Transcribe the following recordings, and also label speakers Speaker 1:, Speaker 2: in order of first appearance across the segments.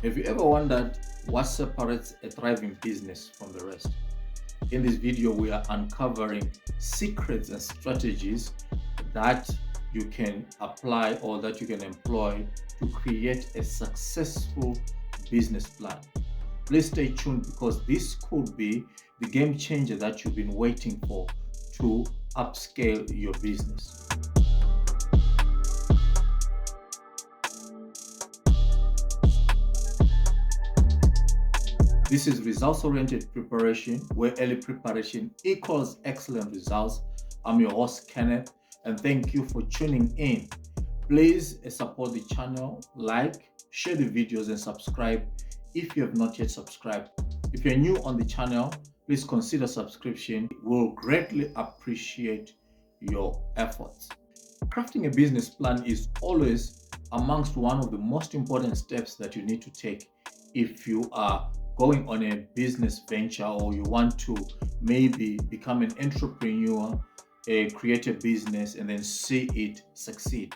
Speaker 1: Have you ever wondered what separates a thriving business from the rest? In this video, we are uncovering secrets and strategies that you can apply or that you can employ to create a successful business plan. Please stay tuned because this could be the game changer that you've been waiting for to upscale your business. This is results-oriented preparation, where early preparation equals excellent results. I'm your host, Kenneth, and thank you for tuning in. Please support the channel, like, share the videos, and subscribe if you have not yet subscribed. If you're new on the channel, please consider subscription. We'll greatly appreciate your efforts. Crafting a business plan is always amongst one of the most important steps that you need to take if you are going on a business venture or you want to maybe become an entrepreneur, create a business and then see it succeed.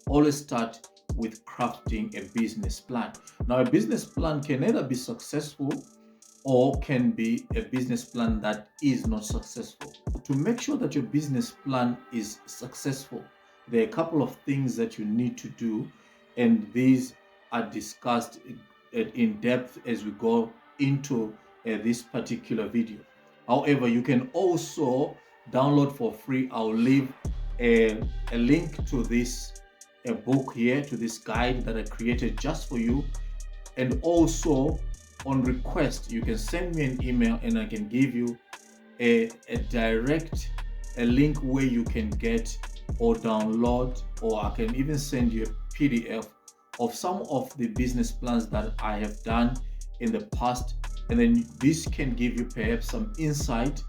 Speaker 1: Always start with crafting a business plan. Now, a business plan can either be successful or can be a business plan that is not successful. To make sure that your business plan is successful, there are a couple of things that you need to do, and these are discussed in depth as we go into this particular video. However, you can also download for free. I'll leave a link to this book here, to this guide that I created just for you. And also on request, you can send me an email and I can give you a link where you can get or download, or I can even send you a PDF of some of the business plans that I have done in the past, and then this can give you perhaps some insight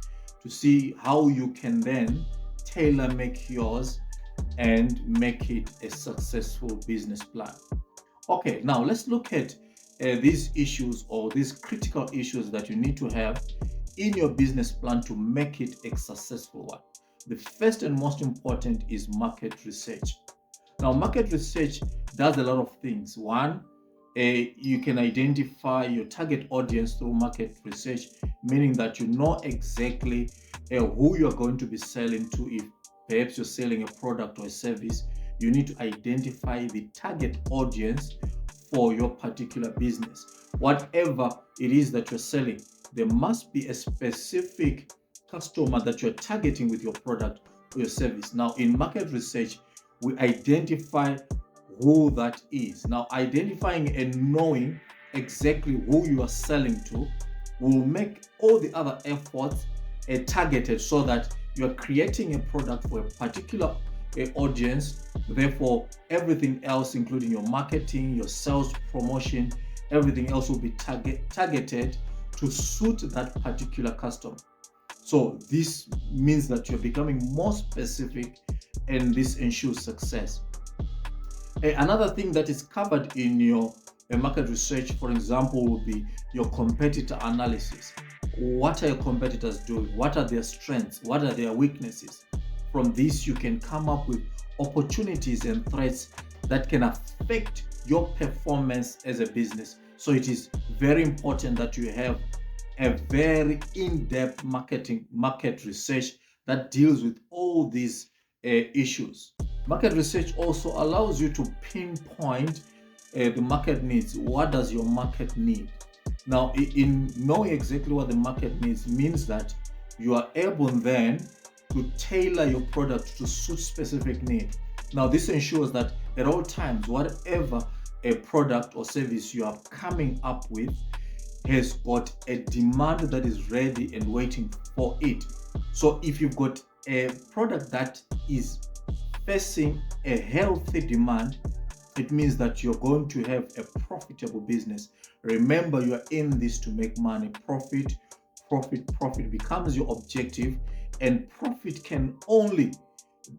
Speaker 1: to see how you can then tailor make yours and make it a successful business plan. Okay, now let's look at these issues or these critical issues that you need to have in your business plan to make it a successful one. The first and most important is market research. Now, market research does a lot of things. One, you can identify your target audience through market research, meaning that you know exactly who you're going to be selling to. If perhaps you're selling a product or a service, you need to identify the target audience for your particular business. Whatever it is that you're selling, there must be a specific customer that you're targeting with your product or your service. Now, in market research, we identify who that is. Now, identifying and knowing exactly who you are selling to will make all the other efforts targeted, so that you are creating a product for a particular audience. Therefore, everything else, including your marketing, your sales promotion, everything else will be targeted to suit that particular customer. So this means that you're becoming more specific, and this ensures success. Another thing that is covered in your market research, for example, would be your competitor analysis. What are your competitors doing? What are their strengths? What are their weaknesses? From this, you can come up with opportunities and threats that can affect your performance as a business. So it is very important that you have a very in-depth market research that deals with all these issues. Market research also allows you to pinpoint the market needs. What does your market need? Now, in knowing exactly what the market needs means that you are able then to tailor your product to suit specific need. Now, this ensures that at all times, whatever a product or service you are coming up with has got a demand that is ready and waiting for it. So if you've got a product that is facing a healthy demand, it means that you're going to have a profitable business. Remember, you're in this to make money. Profit becomes your objective, and profit can only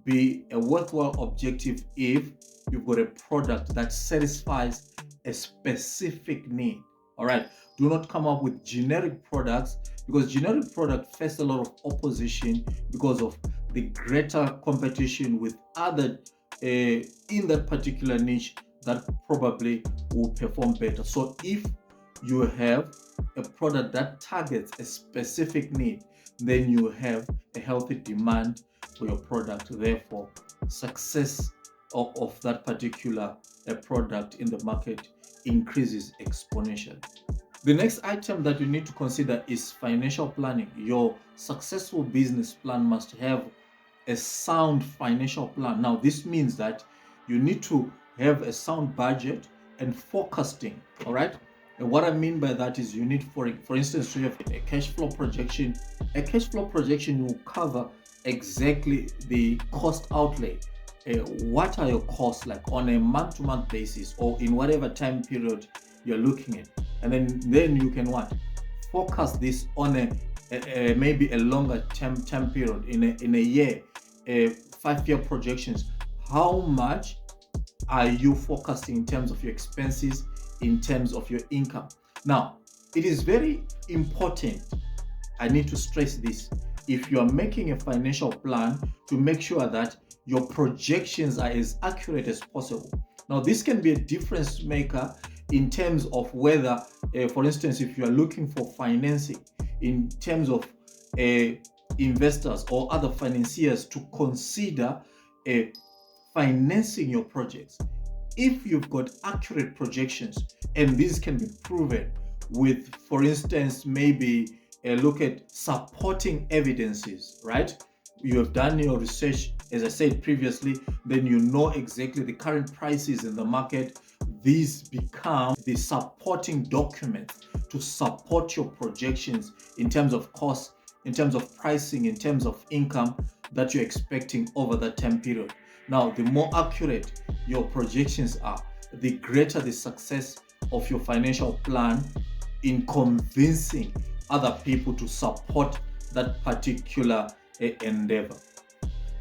Speaker 1: be a worthwhile objective if you've got a product that satisfies a specific need. All right, do not come up with generic products, because generic products face a lot of opposition because of the greater competition with other in that particular niche that probably will perform better. So if you have a product that targets a specific need, then you have a healthy demand for your product. Therefore, success of that particular product in the market increases exponentially. The next item that you need to consider is financial planning. Your successful business plan must have a sound financial plan. Now, this means that you need to have a sound budget and forecasting. All right. And what I mean by that is you need, for instance, to have a cash flow projection. A cash flow projection will cover exactly the cost outlay. What are your costs like on a month-to-month basis or in whatever time period you're looking at, and then you can what forecast this on a maybe a longer time period in a year, 5-year projections. How much are you forecasting in terms of your expenses, in terms of your income? Now, it is very important, I need to stress this, if you are making a financial plan, to make sure that your projections are as accurate as possible. Now, this can be a difference maker in terms of whether, for instance, if you are looking for financing, in terms of investors or other financiers to consider financing your projects. If you've got accurate projections, and these can be proven with, for instance, maybe a look at supporting evidences, right? You have done your research, as I said previously, then you know exactly the current prices in the market. These become the supporting documents to support your projections in terms of cost, in terms of pricing, in terms of income that you're expecting over that time period. Now, the more accurate your projections are, the greater the success of your financial plan in convincing other people to support that particular endeavor.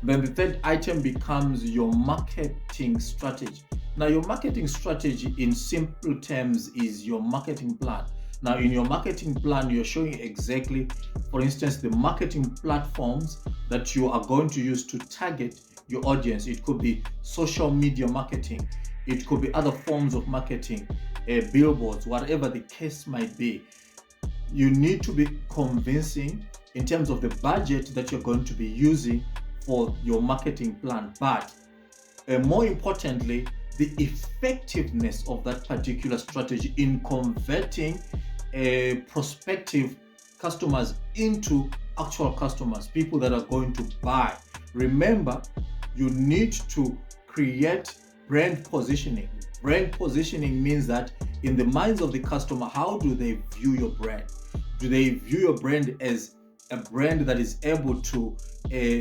Speaker 1: Then the third item becomes your marketing strategy. Now, your marketing strategy in simple terms is your marketing plan. Now, in your marketing plan, you're showing exactly, for instance, the marketing platforms that you are going to use to target your audience. It could be social media marketing, it could be other forms of marketing, billboards, whatever the case might be. You need to be convincing in terms of the budget that you're going to be using for your marketing plan, but more importantly, the effectiveness of that particular strategy in converting prospective customers into actual customers, people that are going to buy. Remember, you need to create brand positioning. Brand positioning means that in the minds of the customer, how do they view your brand? Do they view your brand as a brand that is able to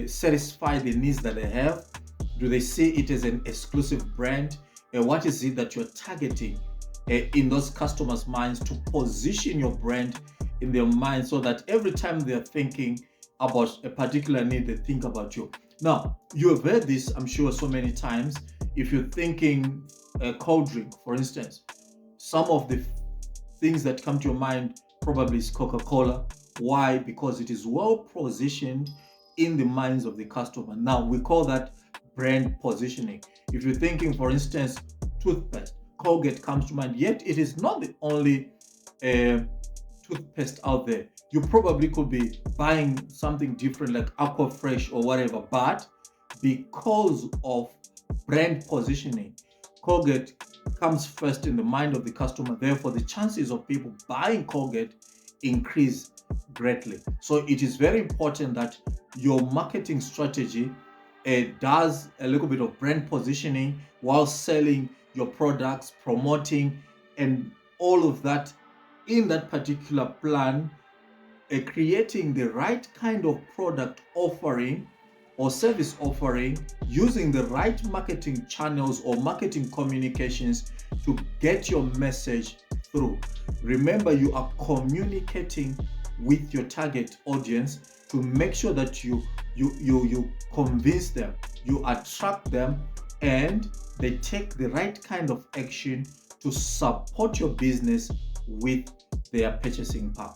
Speaker 1: satisfy the needs that they have? Do they see it as an exclusive brand? What is it that you're targeting in those customers' minds to position your brand in their minds, so that every time they're thinking about a particular need, they think about you? Now, you have heard this, I'm sure, so many times. If you're thinking a cold drink, for instance, some of the things that come to your mind probably is Coca-Cola. Why? Because it is well positioned in the minds of the customer. Now, we call that brand positioning. If you're thinking, for instance, toothpaste, Colgate comes to mind, yet it is not the only toothpaste out there. You probably could be buying something different like Aquafresh or whatever, but because of brand positioning, Colgate comes first in the mind of the customer. Therefore, the chances of people buying Colgate increase greatly. So it is very important that your marketing strategy does a little bit of brand positioning while selling your products, promoting, and all of that in that particular plan, creating the right kind of product offering or service offering, using the right marketing channels or marketing communications to get your message through. Remember, you are communicating with your target audience to make sure that you convince them, you attract them, and they take the right kind of action to support your business with their purchasing power.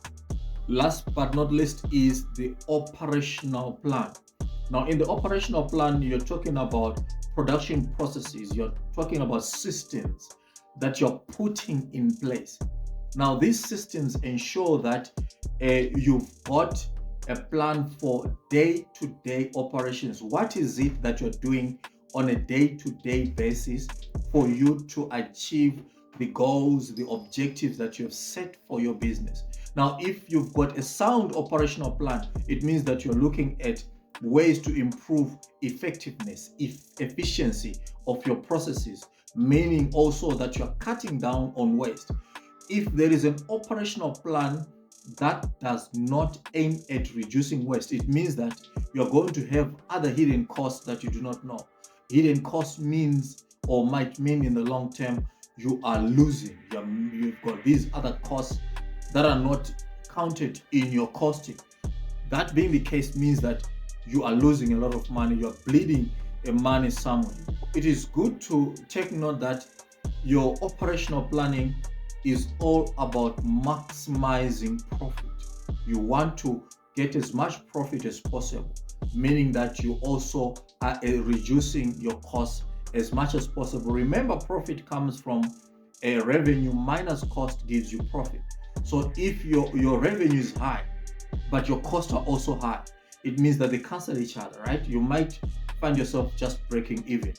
Speaker 1: Last but not least is the operational plan. Now, in the operational plan, you're talking about production processes, you're talking about systems that you're putting in place. Now, these systems ensure that you've got a plan for day-to-day operations. What is it that you're doing on a day-to-day basis for you to achieve the goals, the objectives that you have set for your business? Now, if you've got a sound operational plan, it means that you're looking at ways to improve effectiveness, efficiency of your processes, meaning also that you're cutting down on waste. If there is an operational plan that does not aim at reducing waste, it means that you're going to have other hidden costs that you do not know. Hidden costs means, or might mean in the long term, you are losing. You've got these other costs that are not counted in your costing. That being the case means that you are losing a lot of money, you're bleeding money somewhere. It is good to take note that your operational planning is all about maximizing profit. You want to get as much profit as possible, meaning that you also are reducing your costs as much as possible. Remember, profit comes from a revenue minus cost gives you profit. So if your revenue is high, but your costs are also high, it means that they cancel each other, right? You might find yourself just breaking even.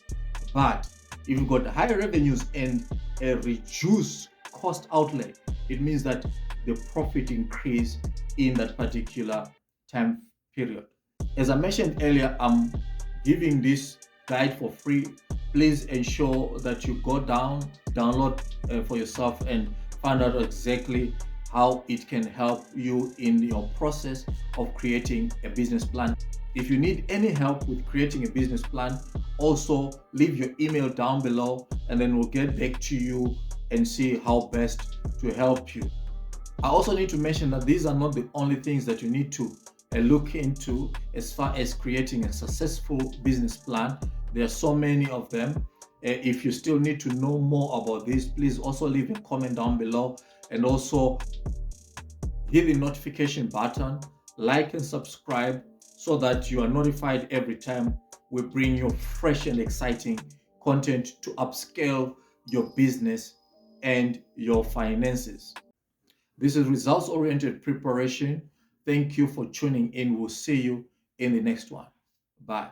Speaker 1: But if you've got higher revenues and a reduced cost outlay, it means that the profit increase in that particular time period. As I mentioned earlier, I'm giving this guide for free. Please ensure that you go download for yourself and find out exactly how it can help you in your process of creating a business plan. If you need any help with creating a business plan, also leave your email down below and then we'll get back to you and see how best to help you. I also need to mention that these are not the only things that you need to look into as far as creating a successful business plan. There are so many of them. If you still need to know more about this, please also leave a comment down below and also hit the notification button, like and subscribe so that you are notified every time we bring you fresh and exciting content to upscale your business and your finances. This is results-oriented preparation. Thank you for tuning in. We'll see you in the next one. Bye.